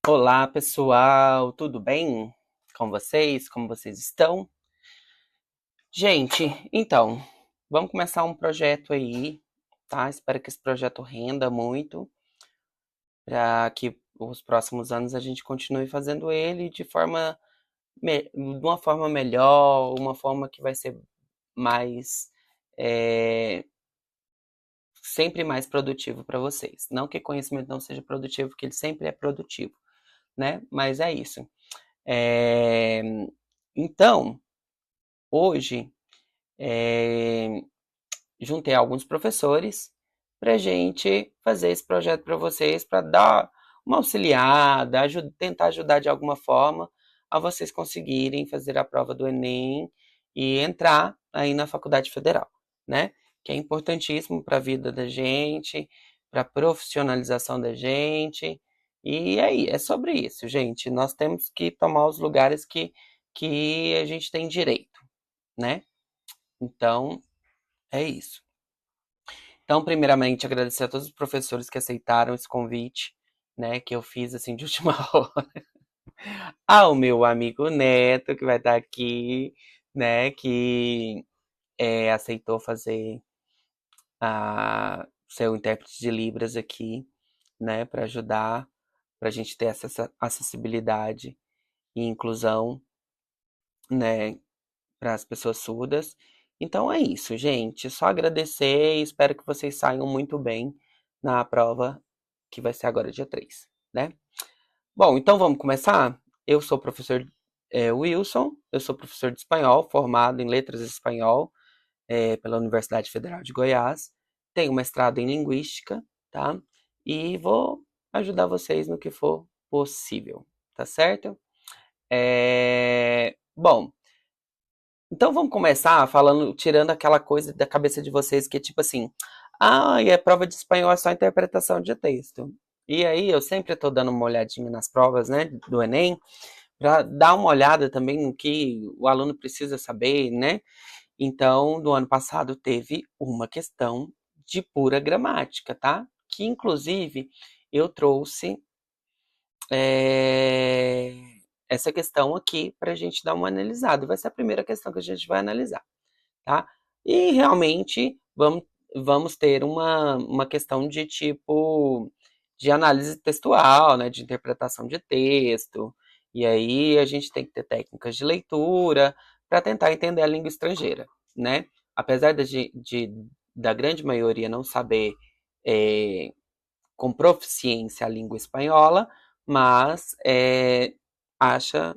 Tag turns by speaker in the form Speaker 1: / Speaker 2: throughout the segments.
Speaker 1: Olá, pessoal, tudo bem com vocês? Como vocês estão? Gente, então, vamos começar um projeto aí, tá? Espero que esse projeto renda muito, para que os próximos anos a gente continue fazendo ele de uma forma melhor, uma forma que vai ser mais, é, sempre mais produtivo para vocês. Não que conhecimento não seja produtivo, porque ele sempre é produtivo, né? Mas é isso. É, Então, hoje, eh, juntei alguns professores para a gente fazer esse projeto para vocês, para dar uma auxiliada, tentar ajudar de alguma forma a vocês conseguirem fazer a prova do Enem e entrar aí na Faculdade Federal, né? Que é importantíssimo para a vida da gente, para a profissionalização da gente. E aí, é sobre isso, gente. Nós temos que tomar os lugares que a gente tem direito, né? Então, é isso. Então, primeiramente, agradecer a todos os professores que aceitaram esse convite, né, que eu fiz assim de última hora. Ao meu amigo Neto, que vai estar aqui, né, que aceitou fazer a seu intérprete de Libras aqui, né, para ajudar, para a gente ter essa acessibilidade e inclusão, né, para as pessoas surdas. Então é isso, gente. Só agradecer e espero que vocês saiam muito bem na prova que vai ser agora dia 3, né? Bom, então vamos começar? Eu sou o professor Wilson, eu sou professor de espanhol, formado em letras de espanhol pela Universidade Federal de Goiás. Tenho mestrado em linguística, tá? E vou ajudar vocês no que for possível, tá certo? Bom, então vamos começar falando, tirando aquela coisa da cabeça de vocês que é tipo assim, e a prova de espanhol é só interpretação de texto. E aí eu sempre estou dando uma olhadinha nas provas, né, do Enem, para dar uma olhada também no que o aluno precisa saber, né? Então, no ano passado teve uma questão de pura gramática, tá? Que inclusive eu trouxe é, essa questão aqui para a gente dar uma analisada. Vai ser a primeira questão que a gente vai analisar, tá? E realmente vamos ter uma questão de tipo de análise textual, né, de interpretação de texto. E aí a gente tem que ter técnicas de leitura para tentar entender a língua estrangeira, né? Apesar da grande maioria não saber é, com proficiência a língua espanhola, mas acha,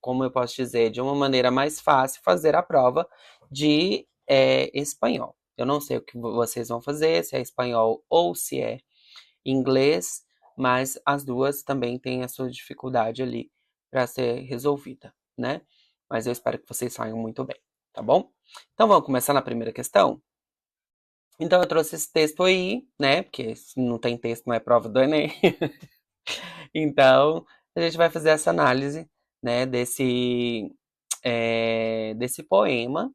Speaker 1: como eu posso dizer, de uma maneira mais fácil fazer a prova de espanhol. Eu não sei o que vocês vão fazer, se é espanhol ou se é inglês, mas as duas também têm a sua dificuldade ali para ser resolvida, né? Mas eu espero que vocês saiam muito bem, tá bom? Então vamos começar na primeira questão? Então eu trouxe esse texto aí, né? Porque se não tem texto não é prova do Enem. Então a gente vai fazer essa análise, né? Desse poema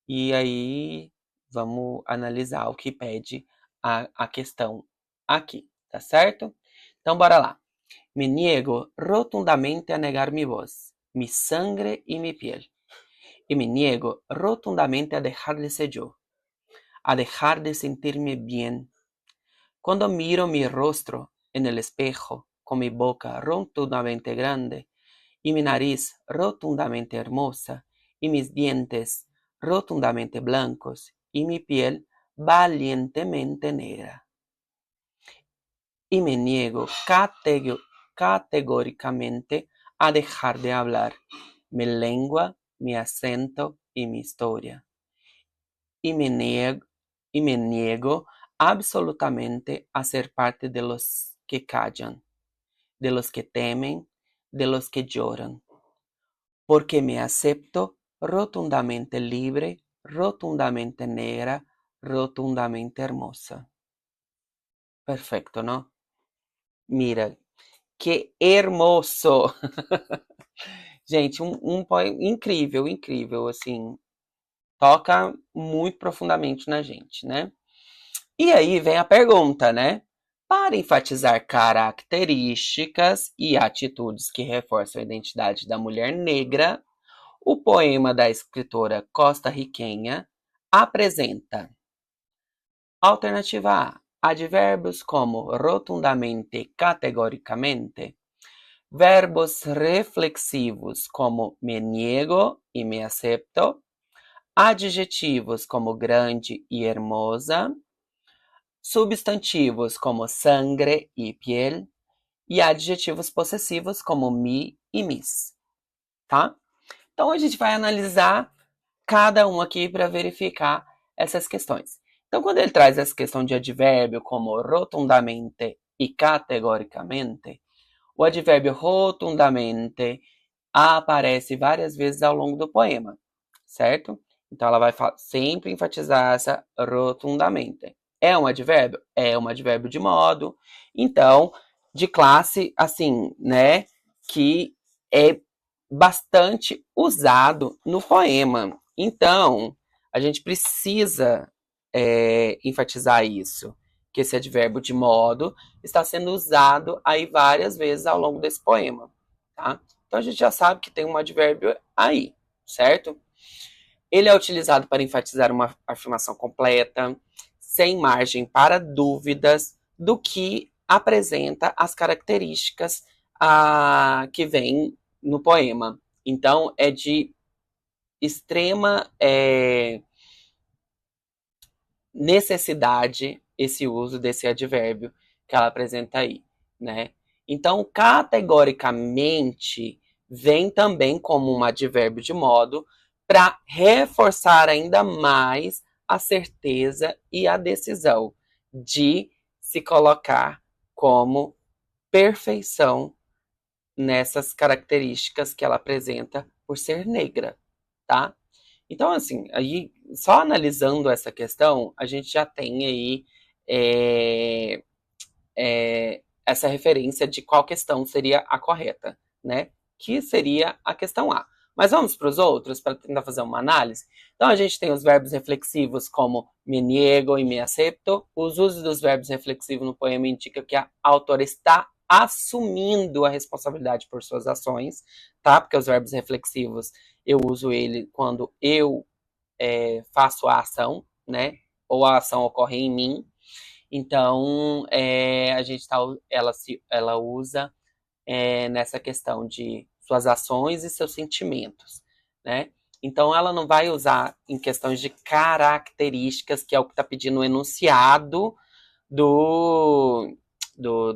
Speaker 1: e aí vamos analisar o que pede a questão aqui, tá certo? Então bora lá. Me niego rotundamente a negar mi voz, mi sangre y mi piel. Y me niego rotundamente a dejar de ser yo, a dejar de sentirme bien. Cuando miro mi rostro en el espejo, con mi boca rotundamente grande, y mi nariz rotundamente hermosa, y mis dientes rotundamente blancos, y mi piel valientemente negra. Y me niego categóricamente a dejar de hablar mi lengua, mi acento y mi historia. Y me niego, y me niego absolutamente a ser parte de los que callan, de los que temen, de los que lloran, porque me acepto rotundamente libre, rotundamente negra, rotundamente hermosa. Perfecto, ¿no? Mira, que hermoso! Gente, um poema incrível, incrível, assim, toca muito profundamente na gente, né? E aí vem a pergunta, né? Para enfatizar características e atitudes que reforçam a identidade da mulher negra, o poema da escritora costarriquenha apresenta: alternativa A, advérbios como rotundamente e categoricamente, verbos reflexivos como me niego e me acepto, adjetivos como grande e hermosa, substantivos como sangre e piel, e adjetivos possessivos como mi e mis, tá? Então a gente vai analisar cada um aqui para verificar essas questões. Então, quando ele traz essa questão de advérbio como rotundamente e categoricamente, o advérbio rotundamente aparece várias vezes ao longo do poema, certo? Então, ela vai sempre enfatizar essa rotundamente. É um advérbio? É um advérbio de modo. Então, de classe, assim, né? Que é bastante usado no poema. Então, a gente precisa enfatizar isso, que esse advérbio de modo está sendo usado aí várias vezes ao longo desse poema, tá? Então a gente já sabe que tem um advérbio aí, certo? Ele é utilizado para enfatizar uma afirmação completa, sem margem para dúvidas, do que apresenta as características que vem no poema. Então, é de extrema necessidade esse uso desse advérbio que ela apresenta aí, né? Então, categoricamente, vem também como um advérbio de modo para reforçar ainda mais a certeza e a decisão de se colocar como perfeição nessas características que ela apresenta por ser negra, tá? Então, assim, aí, só analisando essa questão, a gente já tem aí é, essa referência de qual questão seria a correta, né? Que seria a questão A. Mas vamos para os outros, para tentar fazer uma análise? Então, a gente tem os verbos reflexivos como me niego e me acepto. Os usos dos verbos reflexivos no poema indicam que a autora está assumindo a responsabilidade por suas ações, tá? Porque os verbos reflexivos, eu uso ele quando eu faço a ação, né? Ou a ação ocorre em mim. Então, a gente ela usa nessa questão de suas ações e seus sentimentos, né? Então, ela não vai usar em questões de características, que é o que está pedindo o enunciado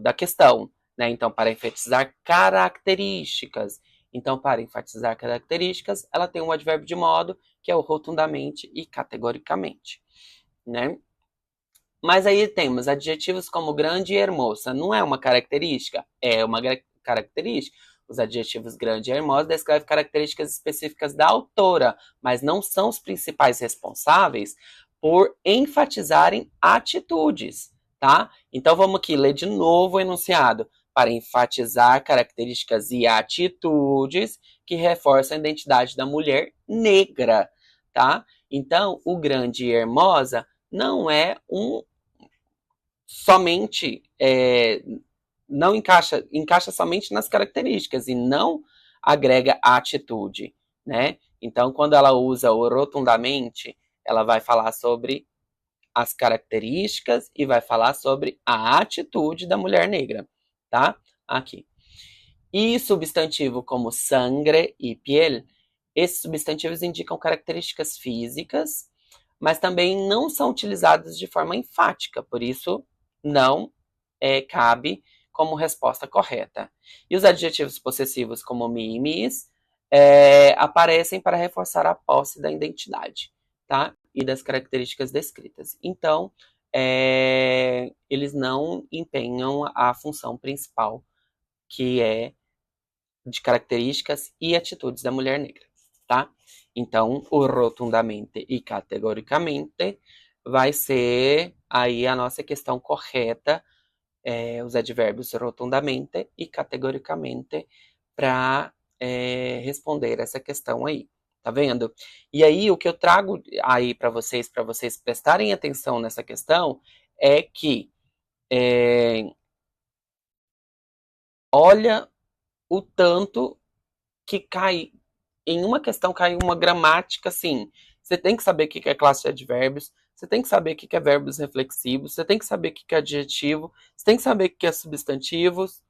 Speaker 1: da questão, né? Então, para enfatizar características. Então, para enfatizar características, ela tem um advérbio de modo, que é o rotundamente e categoricamente, né? Mas aí temos adjetivos como grande e hermosa. Não é uma característica? É uma característica. Os adjetivos grande e hermosa descrevem características específicas da autora, mas não são os principais responsáveis por enfatizarem atitudes, tá? Então vamos aqui ler de novo o enunciado. Para enfatizar características e atitudes que reforçam a identidade da mulher negra, tá? Então, o grande e hermosa não é somente não encaixa somente nas características e não agrega a atitude, né? Então, quando ela usa o rotundamente, ela vai falar sobre as características e vai falar sobre a atitude da mulher negra, tá? Aqui. E substantivo como sangre e piel, esses substantivos indicam características físicas, mas também não são utilizados de forma enfática, por isso não cabe como resposta correta. E os adjetivos possessivos como me e mis aparecem para reforçar a posse da identidade, tá? E das características descritas. Então, eles não empenham a função principal, que é de características e atitudes da mulher negra, tá? Então, o rotundamente e categoricamente vai ser aí a nossa questão correta, os advérbios rotundamente e categoricamente para responder essa questão aí, tá vendo? E aí o que eu trago aí para vocês prestarem atenção nessa questão é que olha o tanto que cai em uma questão, cai uma gramática, assim. Você tem que saber o que é classe de advérbios, você tem que saber o que é verbos reflexivos, você tem que saber o que é adjetivo, você tem que saber o que é substantivos,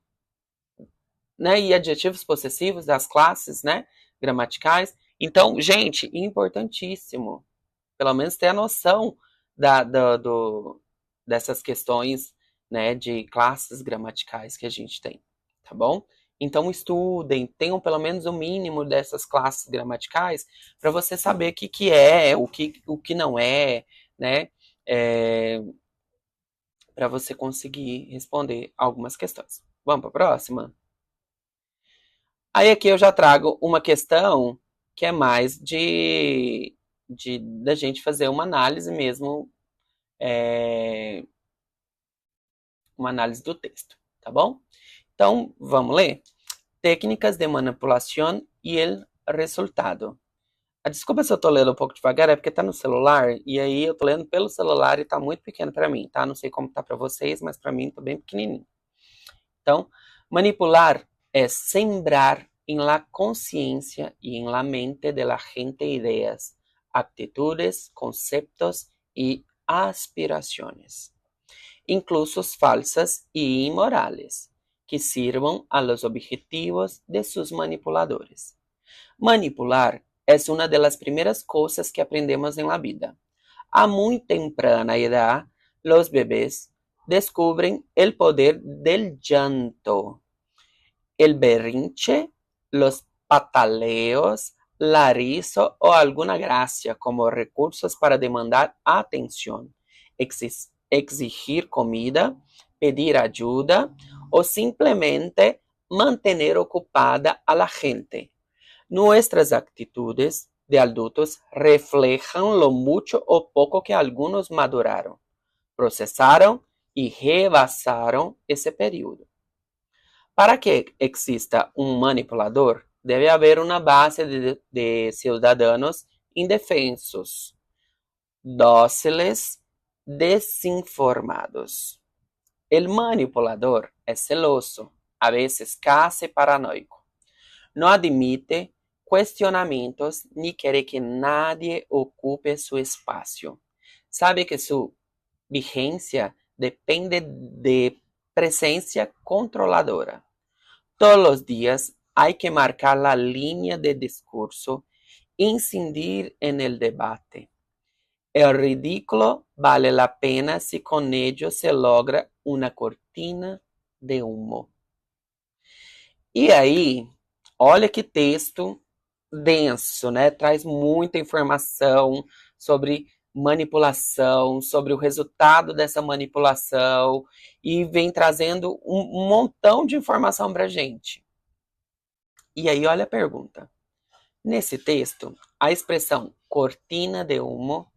Speaker 1: né? E adjetivos possessivos das classes, né? Gramaticais. Então, gente, importantíssimo. Pelo menos ter a noção dessas questões, né, de classes gramaticais que a gente tem, tá bom? Então estudem, tenham pelo menos o mínimo dessas classes gramaticais para você saber que é, o que não é, né? É, para você conseguir responder algumas questões. Vamos para a próxima? Aí aqui eu já trago uma questão que é mais de da gente fazer uma análise mesmo, é, uma análise do texto, tá bom? Então, vamos ler? Técnicas de manipulação e el resultado. Desculpa se eu tô lendo um pouco devagar, é porque tá no celular, e aí eu tô lendo pelo celular e tá muito pequeno para mim, tá? Não sei como tá para vocês, mas para mim tá bem pequenininho. Então, manipular é sembrar em la conciencia y en la mente de la gente ideas, actitudes, conceptos y aspiraciones, incluso falsas y inmorales, que sirvan a los objetivos de sus manipuladores. Manipular es una de las primeras cosas que aprendemos en la vida. A muy temprana edad, los bebés descubren el poder del llanto, el berrinche, los pataleos, la risa o alguna gracia como recursos para demandar atención, exigir comida, pedir ayuda o simplemente mantener ocupada a la gente. Nuestras actitudes de adultos reflejan lo mucho o poco que algunos maduraron, procesaron y rebasaron ese periodo. Para que exista um manipulador, deve haver uma base de cidadãos indefensos, dóciles, desinformados. El manipulador é celoso, a veces casi paranoico. No admite cuestionamientos ni quiere que nadie ocupe su espacio. Sabe que su vigencia depende de presencia controladora. Todos los días hay que marcar la línea de discurso, incidir en el debate. El ridículo vale la pena si con ello se logra una cortina de humo. E aí, olha que texto denso, né? Traz muita informação sobre manipulação, sobre o resultado dessa manipulação e vem trazendo um montão de informação pra gente. E aí, olha a pergunta. Nesse texto, a expressão cortina de humo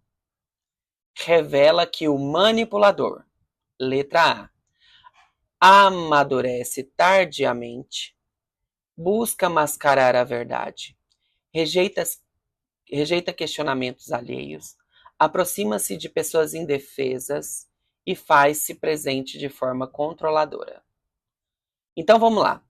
Speaker 1: revela que o manipulador, letra A, amadurece tardiamente, busca mascarar a verdade, rejeita questionamentos alheios, aproxima-se de pessoas indefesas e faz-se presente de forma controladora. Então vamos lá.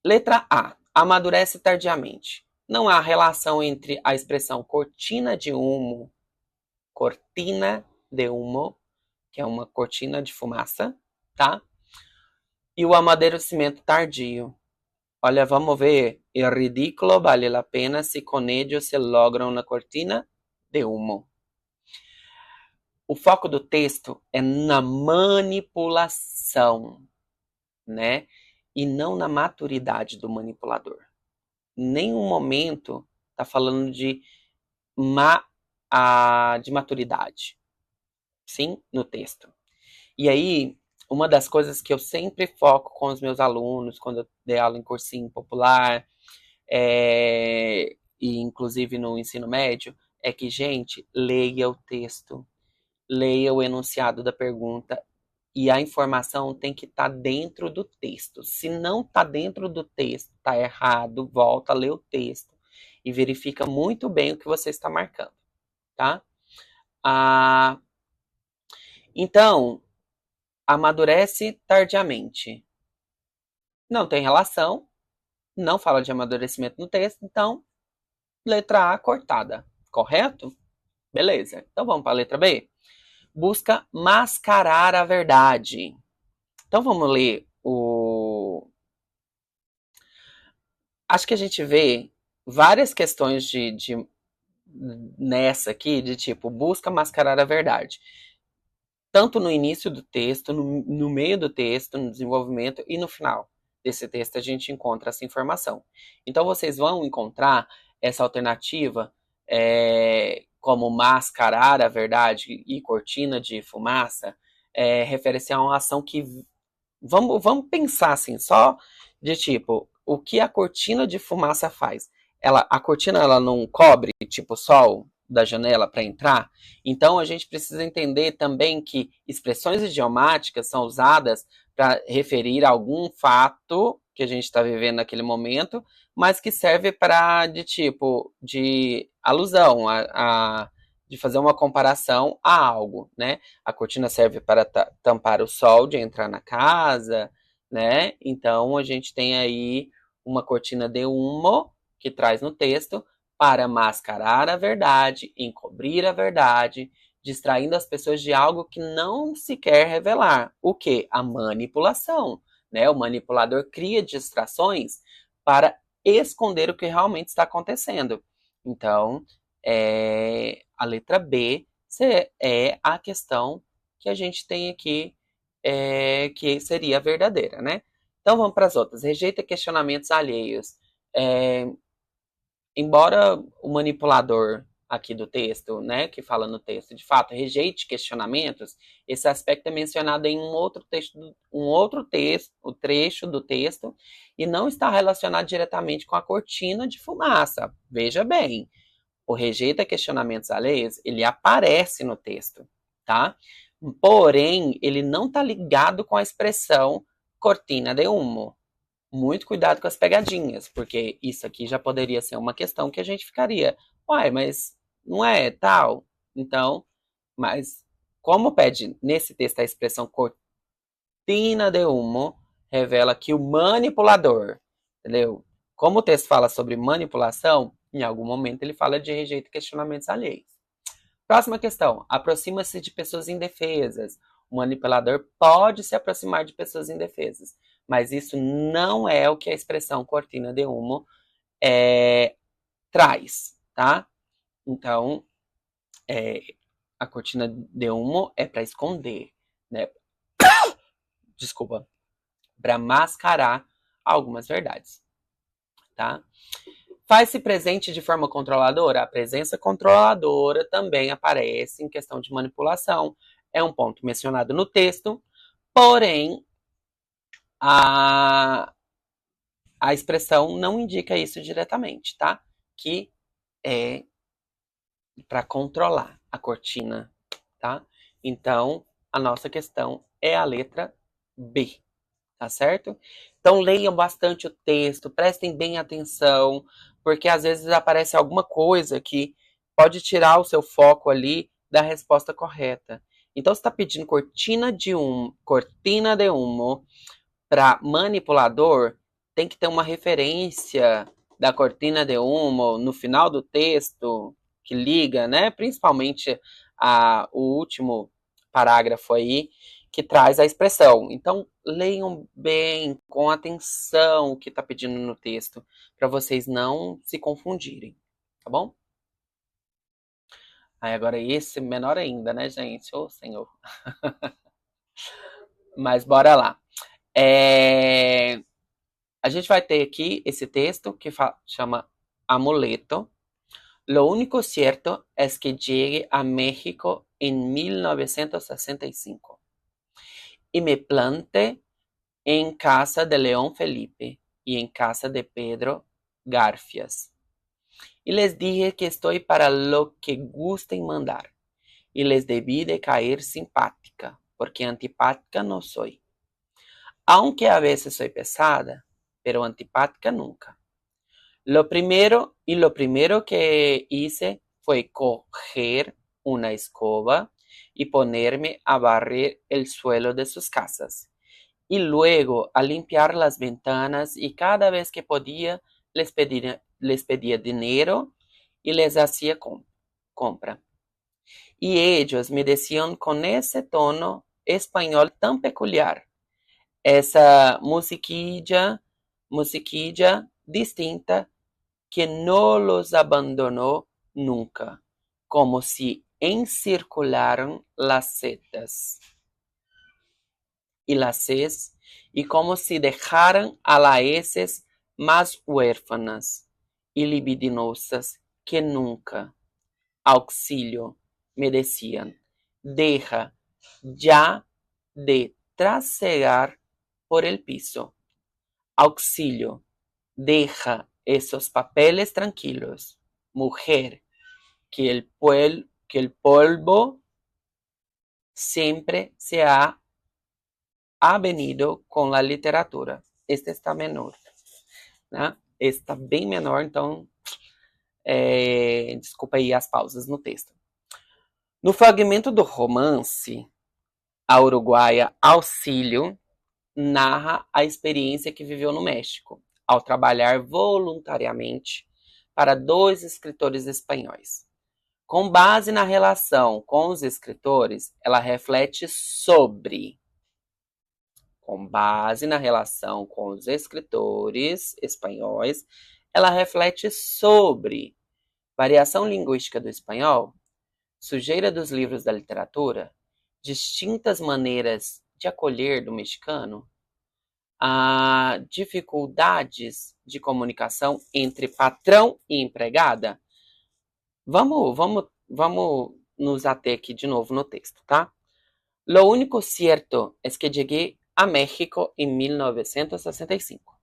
Speaker 1: Letra A. Amadurece tardiamente. Não há relação entre a expressão cortina de humo, que é uma cortina de fumaça, tá? E o amadurecimento tardio. Olha, vamos ver. El ridículo vale la pena si con ello se logra una cortina de humo. O foco do texto é na manipulação, né? E não na maturidade do manipulador. Em nenhum momento está falando de maturidade, sim, no texto. E aí, uma das coisas que eu sempre foco com os meus alunos, quando eu dei aula em cursinho popular, e inclusive no ensino médio, é que, gente, leia o texto, leia o enunciado da pergunta e a informação tem que estar dentro do texto. Se não está dentro do texto, está errado, volta a ler o texto e verifica muito bem o que você está marcando, tá? Então, amadurece tardiamente. Não tem relação, não fala de amadurecimento no texto, então, letra A cortada, correto? Beleza, então vamos para a letra B. Busca mascarar a verdade. Então vamos ler o. Acho que a gente vê várias questões nessa aqui, de tipo, busca mascarar a verdade. Tanto no início do texto, no meio do texto, no desenvolvimento e no final desse texto a gente encontra essa informação. Então vocês vão encontrar essa alternativa como mascarar a verdade e cortina de fumaça, refere-se a uma ação que vamos pensar assim, só de tipo, o que a cortina de fumaça faz? A cortina ela não cobre tipo o sol da janela para entrar, então a gente precisa entender também que expressões idiomáticas são usadas para referir a algum fato que a gente está vivendo naquele momento, mas que serve para de tipo de alusão de fazer uma comparação a algo, né? A cortina serve para tampar o sol de entrar na casa, né? Então a gente tem aí uma cortina de humo que traz no texto para mascarar a verdade, encobrir a verdade, distraindo as pessoas de algo que não se quer revelar. O que? A manipulação, né? O manipulador cria distrações para esconder o que realmente está acontecendo. Então, a letra B é a questão que a gente tem aqui, que seria a verdadeira, né? Então vamos para as outras. Rejeita questionamentos alheios. É, embora o manipulador aqui do texto, né, que fala no texto, de fato, rejeite questionamentos, esse aspecto é mencionado em o trecho do texto, e não está relacionado diretamente com a cortina de fumaça. Veja bem, o rejeita questionamentos alheios, ele aparece no texto, tá? Porém, ele não está ligado com a expressão cortina de humo. Muito cuidado com as pegadinhas, porque isso aqui já poderia ser uma questão que a gente ficaria, uai, mas não é tal? Então, mas como pede nesse texto a expressão cortina de humo, revela que o manipulador, entendeu? Como o texto fala sobre manipulação, em algum momento ele fala de rejeito questionamentos alheios. Próxima questão. Aproxima-se de pessoas indefesas. O manipulador pode se aproximar de pessoas indefesas, mas isso não é o que a expressão cortina de humo traz, tá? Então, a cortina de humo é para esconder, né? Desculpa, para mascarar algumas verdades, tá? Faz-se presente de forma controladora? A presença controladora também aparece em questão de manipulação. É um ponto mencionado no texto, porém, a, a expressão não indica isso diretamente, tá? Que é para controlar a cortina, tá? Então, a nossa questão é a letra B, tá certo? Então leiam bastante o texto, prestem bem atenção, porque às vezes aparece alguma coisa que pode tirar o seu foco ali da resposta correta. Então, você está pedindo cortina de humo para manipulador, tem que ter uma referência da cortina de humo no final do texto que liga, né? Principalmente o último parágrafo aí, que traz a expressão. Então, leiam bem, com atenção, o que está pedindo no texto, para vocês não se confundirem, tá bom? Aí agora esse menor ainda, né, gente? Ô, Senhor. Mas bora lá. A gente vai ter aqui esse texto que chama Amuleto. Lo único cierto es que llegué a México en 1965 y me planté en casa de León Felipe y en casa de Pedro Garfias. Y les dije que estoy para lo que gusten mandar. Y les debí de caer simpática, porque antipática no soy. Aunque a veces soy pesada, pero antipática nunca. Lo primero que hice fue coger una escoba y ponerme a barrer el suelo de sus casas, y luego a limpiar las ventanas, y cada vez que podía les pedía dinero y les hacía compra. Y ellos me decían con ese tono español tan peculiar, esa musiquilla distinta que no los abandonó nunca, como si encircularan las setas y las Cs, y como si dejaran a las S más huérfanas y libidinosas que nunca. Auxilio, me decían, deja ya de trasegar por el piso. Auxilio, deja esos papeles tranquilos. Mujer, que el polvo siempre se ha venido com a literatura. Este está menor, né? Este está bem menor, então desculpa aí as pausas no texto. No fragmento do romance, a uruguaia Auxílio narra a experiência que viveu no México, ao trabalhar voluntariamente para dois escritores espanhóis. Com base na relação com os escritores, ela reflete sobre. Com base na relação com os escritores espanhóis, ela reflete sobre variação linguística do espanhol, sujeira dos livros da literatura, distintas maneiras de acolher do mexicano, dificuldades de comunicação entre patrão e empregada. Vamos nos ater aqui de novo no texto, tá? Lo único cierto es que llegué a México en 1965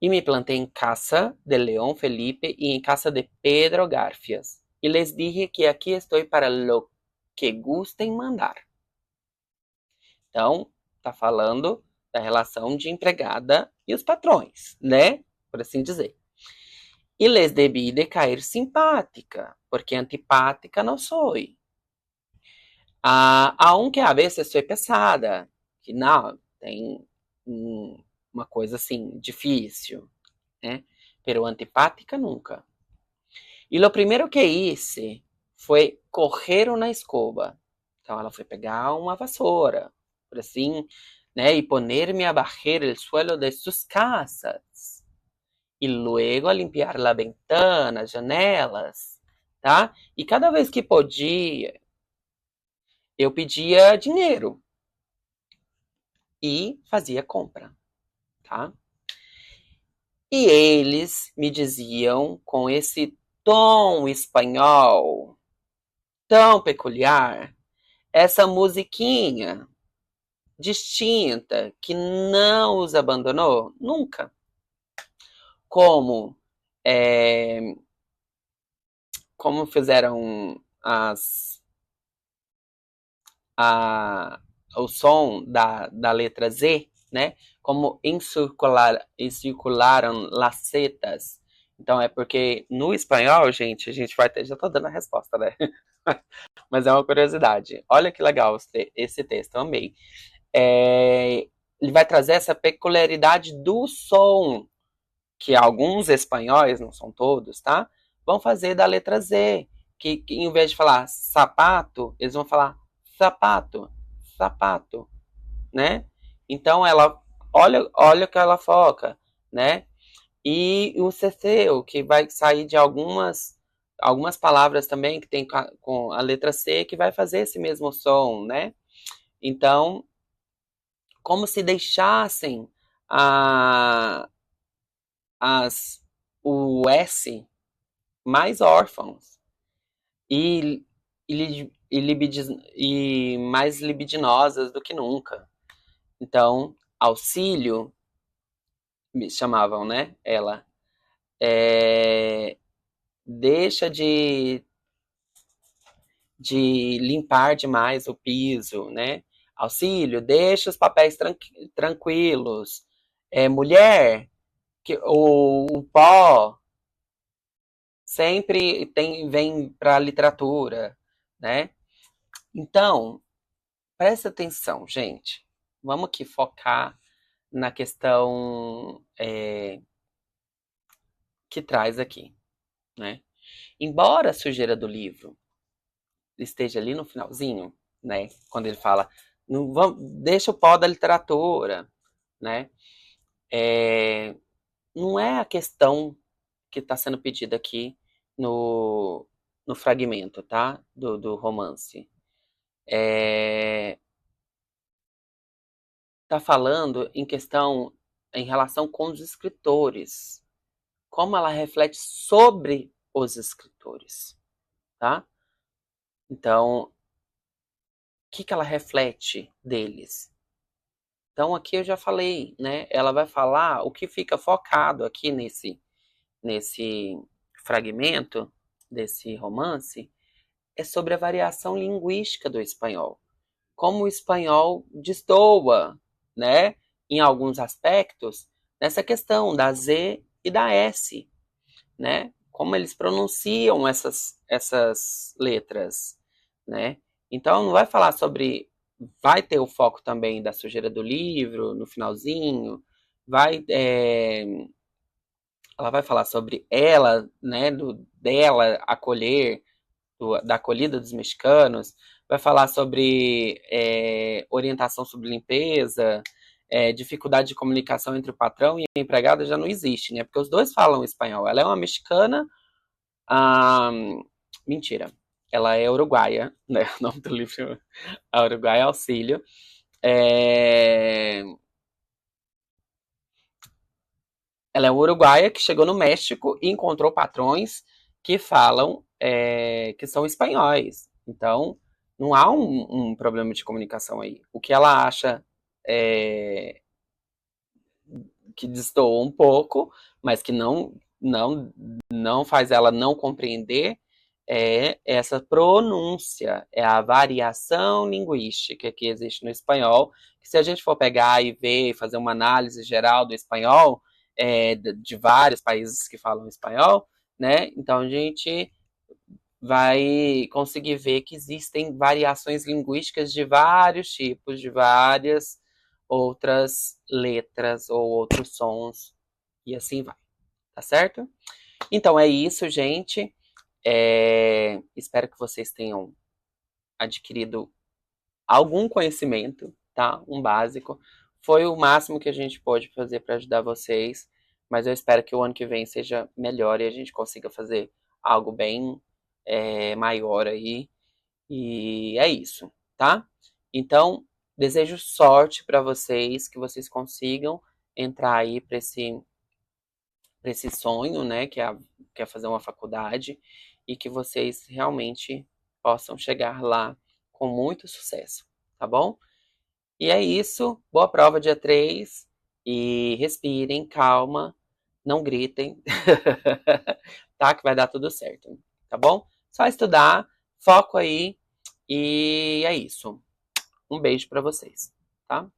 Speaker 1: y me planté en casa de León Felipe y en casa de Pedro Garfias y les dije que aquí estoy para lo que gusten mandar. Então, tá falando da relação de empregada e os patrões, né? Por assim dizer. Y les debí de caer simpática, porque antipática no soy. Aunque a veces soy pesada, que não, tem uma coisa assim, difícil, né? Pero antipática nunca. E lo primeiro que hice foi correr na escova. Então ela foi pegar uma vassoura, por assim, né? E poner-me a barrer el suelo de sus casas. E luego a limpiar la ventana, janelas, tá? E cada vez que podia, eu pedia dinheiro e fazia compra, tá? E eles me diziam com esse tom espanhol tão peculiar, essa musiquinha distinta que não os abandonou nunca. Como fizeram o som da letra Z, né? Como encircularam las setas. Então é porque no espanhol, gente, a gente vai ter. Já tô dando a resposta, né? Mas é uma curiosidade. Olha que legal esse texto, eu amei. Ele vai trazer essa peculiaridade do som, que alguns espanhóis, não são todos, tá? Vão fazer da letra Z. Que em vez de falar sapato, eles vão falar sapato, sapato, né? Então ela olha que ela foca, né? E o ceceu, que vai sair de algumas palavras também que tem com a letra C, que vai fazer esse mesmo som, né? Então, como se deixassem o S mais órfãos e mais libidinosas do que nunca. Então, Auxílio, me chamavam, né? Ela deixa de limpar demais o piso, né? Auxílio, deixa os papéis tranquilos. Mulher, que o pó sempre vem para a literatura, né? Então, presta atenção, gente. Vamos aqui focar na questão que traz aqui, né? Embora a sujeira do livro esteja ali no finalzinho, né? Quando ele fala, não vamos, deixa o pó da literatura, né? Não é a questão que está sendo pedida aqui no, no fragmento, tá? Do romance. Tá falando em questão em relação com os escritores, como ela reflete sobre os escritores, tá? Então, o que ela reflete deles? Então, aqui eu já falei, né? Ela vai falar o que fica focado aqui nesse fragmento desse romance é sobre a variação linguística do espanhol. Como o espanhol destoa, né? Em alguns aspectos, nessa questão da Z e da S, né? Como eles pronunciam essas letras, né? Então não vai falar sobre, vai ter o foco também da sujeira do livro no finalzinho, vai, ela vai falar sobre ela, né? Dela acolher, da acolhida dos mexicanos, vai falar sobre orientação sobre limpeza, dificuldade de comunicação entre o patrão e a empregada já não existe, né? Porque os dois falam espanhol. Ela é uma mexicana. Ah, mentira. Ela é uruguaia, né? O nome do livro é Uruguaia Auxílio. É... Ela é uruguaia que chegou no México e encontrou patrões que falam que são espanhóis. Então, não há um problema de comunicação aí. O que ela acha é, que destoou um pouco, mas que não faz ela não compreender essa pronúncia, é a variação linguística que existe no espanhol, que se a gente for pegar e ver, fazer uma análise geral do espanhol, de vários países que falam espanhol, né? Então a gente vai conseguir ver que existem variações linguísticas de vários tipos, de várias outras letras ou outros sons, e assim vai, tá certo? Então é isso, gente. Espero que vocês tenham adquirido algum conhecimento, tá? Um básico. Foi o máximo que a gente pôde fazer para ajudar vocês, mas eu espero que o ano que vem seja melhor e a gente consiga fazer algo bem maior aí. E é isso, tá? Então, desejo sorte para vocês, que vocês consigam entrar aí para esse sonho, né, que é fazer uma faculdade e que vocês realmente possam chegar lá com muito sucesso, tá bom? E é isso, boa prova dia 3 e respirem, calma, não gritem, tá? Que vai dar tudo certo, tá bom? Só estudar, foco aí e é isso. Um beijo para vocês, tá?